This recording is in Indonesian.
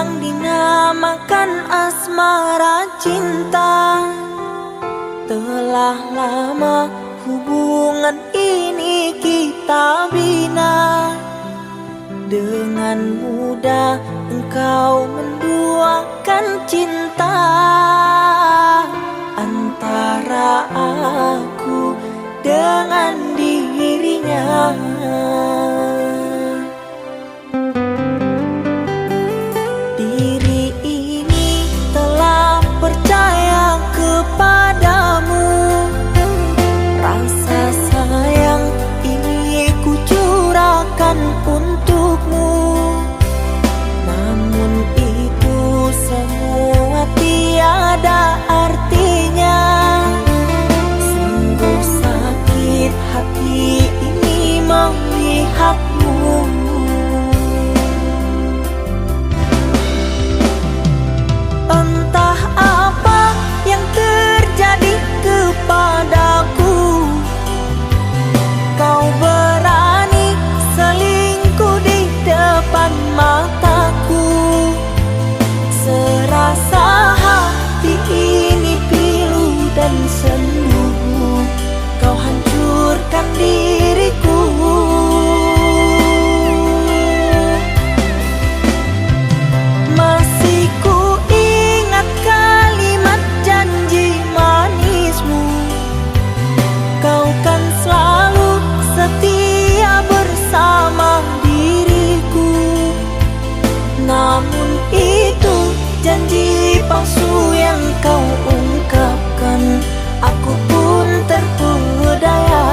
yang dinamakan asmara cinta. Telah lama hubungan ini kita bina. Dengan mudah engkau menduakan cinta antara aku dengan dirinya. Diri ini telah percaya kepadamu. Rasa sayang ini ku curahkan untukmu. Namun itu semua tiada artinya. Sungguh sakit hati ini melihatmu. Entah apa yang terjadi kepadaku, kau berani selingkuh di depan mataku. Serasa hati ini pilu dan sendu, kau hancurkan diriku. Masih ku ingat kalimat janji manismu, kau kan selalu setia bersama diriku. Namun itu janji palsu yang kau ungkapkan, aku pun terpedaya.